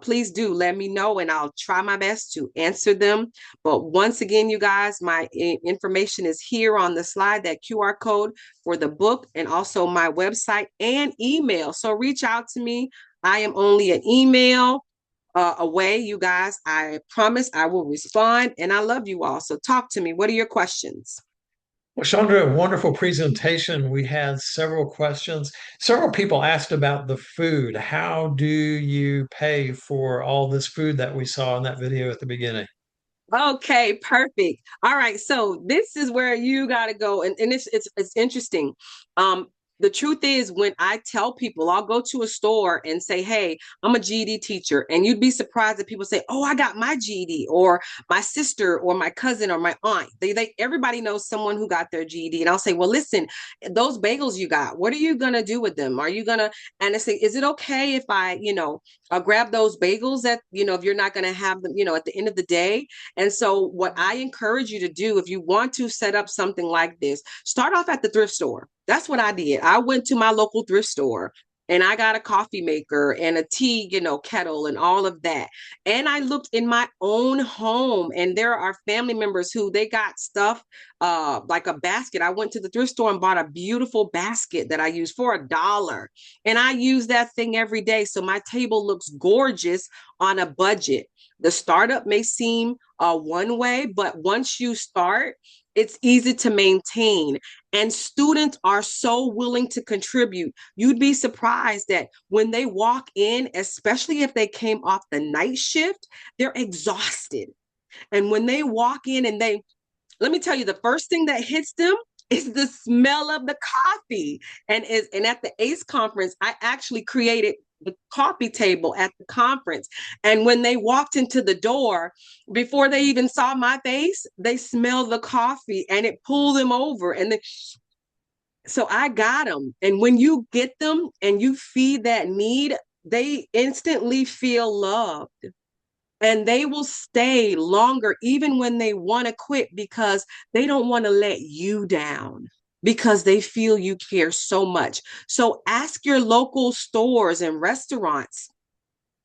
please do let me know, and I'll try my best to answer them. But once again, you guys, my information is here on the slide, that QR code for the book, and also my website and email. So reach out to me. I am only an email away, you guys. I promise I will respond, and I love you all. So talk to me. What are your questions? Well, Chandra, wonderful presentation. We had several questions. Several people asked about the food. How do you pay for all this food that we saw in that video at the beginning? Okay, perfect. All right, so this is where you got to go, and it's interesting. The truth is, when I tell people, I'll go to a store and say, "Hey, I'm a GED teacher," and you'd be surprised that people say, "Oh, I got my GED," or my sister, or my cousin, or my aunt. They everybody knows someone who got their GED, and I'll say, "Well, listen, those bagels you got, what are you gonna do with them? Are you gonna?" And I say, "Is it okay if I'll grab those bagels if you're not gonna have them, at the end of the day?" And so what I encourage you to do, if you want to set up something like this, start off at the thrift store. That's what I did. I went to my local thrift store and I got a coffee maker and a tea, kettle and all of that. And I looked in my own home, and there are family members who they got stuff like a basket. I went to the thrift store and bought a beautiful basket that I use for $1. And I use that thing every day. So my table looks gorgeous on a budget. The startup may seem one way, but once you start, it's easy to maintain. And students are so willing to contribute. You'd be surprised that when they walk in, especially if they came off the night shift, they're exhausted. And when they walk in and let me tell you, the first thing that hits them is the smell of the coffee. And at the ACE conference, I actually created the coffee table at the conference. And when they walked into the door, before they even saw my face, they smelled the coffee and it pulled them over. So I got them. And when you get them and you feed that need, they instantly feel loved. And they will stay longer even when they want to quit, because they don't want to let you down, because they feel you care so much. So ask your local stores and restaurants,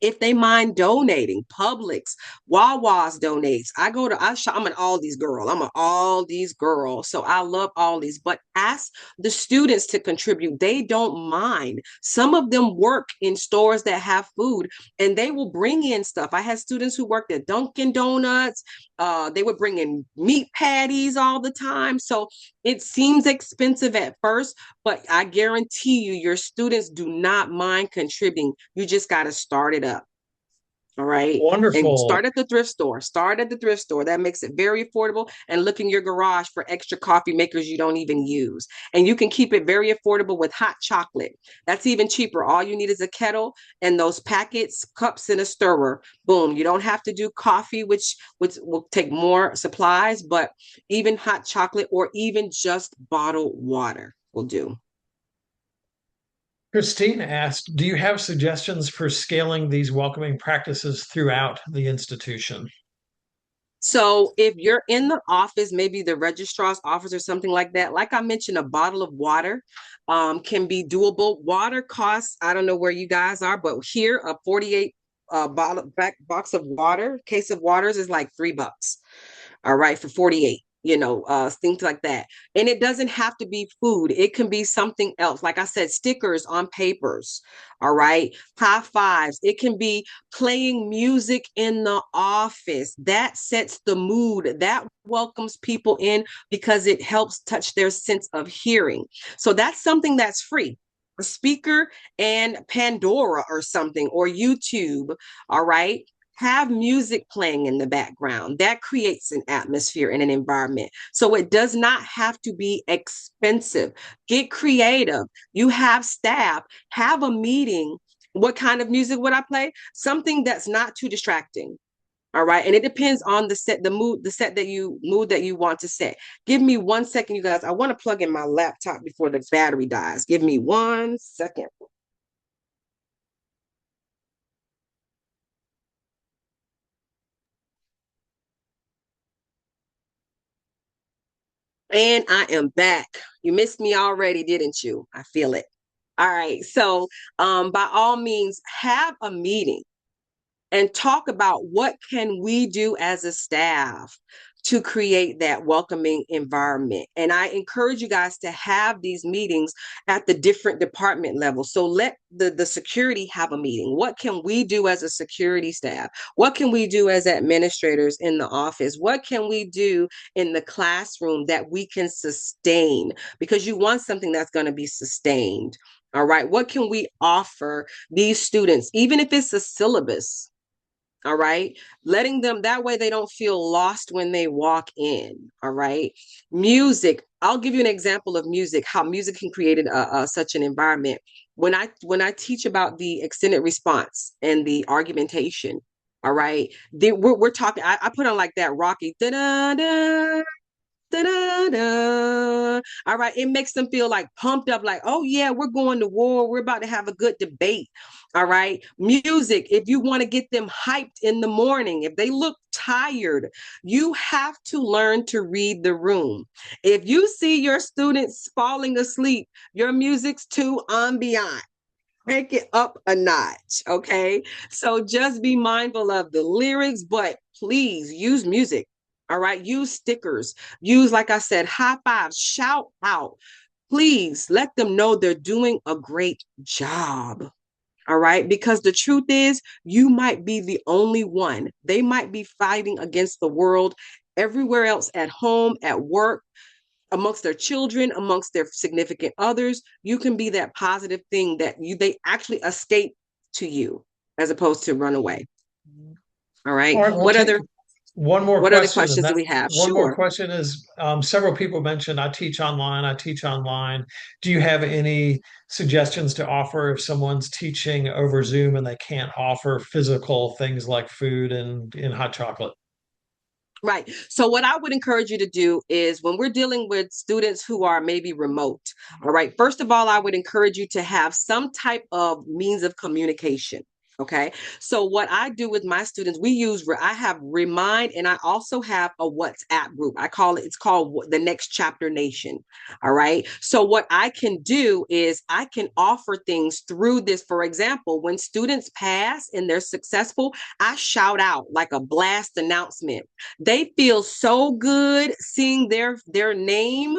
if they mind donating. Publix, Wawa's donates. I'm an Aldi's girl. I'm an Aldi's girl. So I love Aldi's, but ask the students to contribute. They don't mind. Some of them work in stores that have food and they will bring in stuff. I had students who worked at Dunkin' Donuts. They would bring in meat patties all the time. So it seems expensive at first, but I guarantee you, your students do not mind contributing. You just got to start it up. All right. And Wonderful. start at the thrift store. Start at the thrift store. That makes it very affordable. And look in your garage for extra coffee makers you don't even use. And you can keep it very affordable with hot chocolate. That's even cheaper. All you need is a kettle and those packets, cups, and a stirrer. Boom. You don't have to do coffee, which will take more supplies, but even hot chocolate or even just bottled water will do. Christine asked, do you have suggestions for scaling these welcoming practices throughout the institution? So if you're in the office, maybe the registrar's office or something like that, like I mentioned, a bottle of water can be doable. Water costs, I don't know where you guys are, but here a 48 bottle back box of water, case of waters is like $3. All right, for 48, things like that. And it doesn't have to be food. It can be something else. Like I said, stickers on papers. All right, high fives. It can be playing music in the office. That sets the mood. That welcomes people in because it helps touch their sense of hearing. So that's something that's free. A speaker and Pandora or something, or YouTube. All right, have music playing in the background. That creates an atmosphere and an environment. So it does not have to be expensive. Get creative. You have staff, have a meeting. What kind of music would I play? Something that's not too distracting. All right. And it depends on the mood that you want to set. Give me 1 second, you guys. I want to plug in my laptop before the battery dies. Give me 1 second. And I am back. You missed me already, didn't you? I feel it. All right. So, by all means, have a meeting and talk about what can we do as a staff to create that welcoming environment. And I encourage you guys to have these meetings at the different department levels. So let the security have a meeting. What can we do as a security staff? What can we do as administrators in the office? What can we do in the classroom that we can sustain? Because you want something that's going to be sustained. All right. What can we offer these students, even if it's a syllabus? All right, letting them that way they don't feel lost when they walk in. All right, music, I'll give you an example of music, how music can create such an environment. When I teach about the extended response and the argumentation, all right, we're talking, I put on like that rocky da da da da da da. All right, it makes them feel like pumped up, like, oh yeah, we're going to war. We're about to have a good debate. All right, music. If you want to get them hyped in the morning, if they look tired, you have to learn to read the room. If you see your students falling asleep, your music's too ambient. Crank it up a notch, okay? So just be mindful of the lyrics, but please use music. All right, use stickers, use, like I said, high fives, shout out. Please let them know they're doing a great job. All right, because the truth is, you might be the only one. They might be fighting against the world everywhere else, at home, at work, amongst their children, amongst their significant others. You can be that positive thing that they actually escape to you as opposed to run away. All All right. right, we'll What take other one more what other question, and questions do that we have? one more Sure. question is several people mentioned I teach online. I teach online. Do you have any suggestions to offer if someone's teaching over Zoom and they can't offer physical things like food and hot chocolate? Right. So what I would encourage you to do is when we're dealing with students who are maybe remote, all right, first of all, I would encourage you to have some type of means of communication. Okay. So what I do with my students, I have Remind, and I also have a WhatsApp group. It's called the Next Chapter Nation. All right. So what I can do is I can offer things through this. For example, when students pass and they're successful, I shout out like a blast announcement. They feel so good seeing their name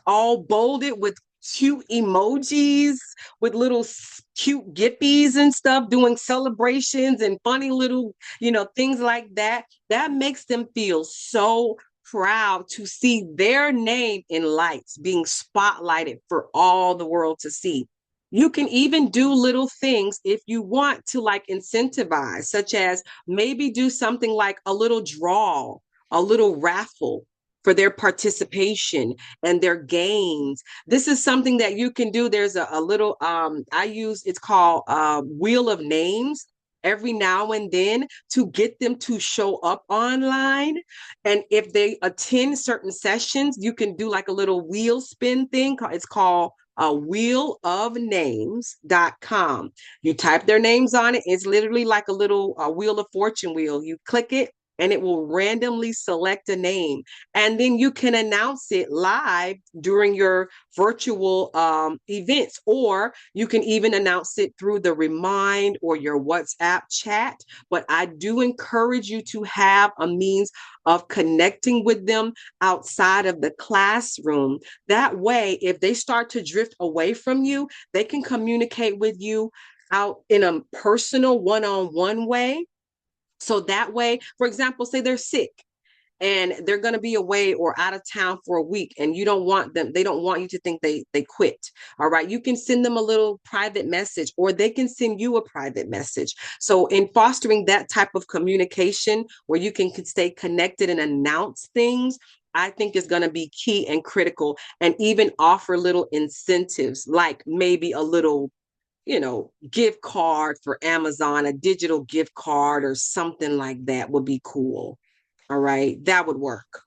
all bolded with cute emojis, with little cute giffies and stuff, doing celebrations and funny little, things like that. That makes them feel so proud to see their name in lights being spotlighted for all the world to see. You can even do little things if you want to, like incentivize, such as maybe do something like a little draw, a little raffle for their participation and their gains. This is something that you can do. There's a little it's called Wheel of Names every now and then to get them to show up online. And if they attend certain sessions, you can do like a little wheel spin thing. It's called wheelofnames.com. You type their names on it. It's literally like a little wheel of fortune wheel. You click it and it will randomly select a name. And then you can announce it live during your virtual events, or you can even announce it through the Remind or your WhatsApp chat. But I do encourage you to have a means of connecting with them outside of the classroom. That way, if they start to drift away from you, they can communicate with you out in a personal one-on-one way. So that way, for example, say they're sick and they're going to be away or out of town for a week, and they don't want you to think they quit. All right, you can send them a little private message, or they can send you a private message. So in fostering that type of communication where you can stay connected and announce things, I think is going to be key and critical. And even offer little incentives, like maybe a little gift card for Amazon, a digital gift card or something like that would be cool. All right. That would work.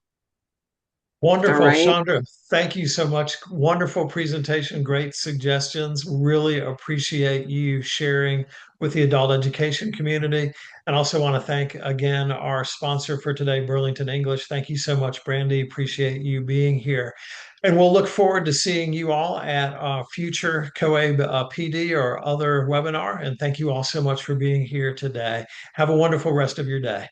All Wonderful, right. Chandra. Thank you so much. Wonderful presentation, great suggestions. Really appreciate you sharing with the adult education community. And also want to thank again our sponsor for today, Burlington English. Thank you so much, Brandy. Appreciate you being here. And we'll look forward to seeing you all at future COABE PD or other webinar. And thank you all so much for being here today. Have a wonderful rest of your day.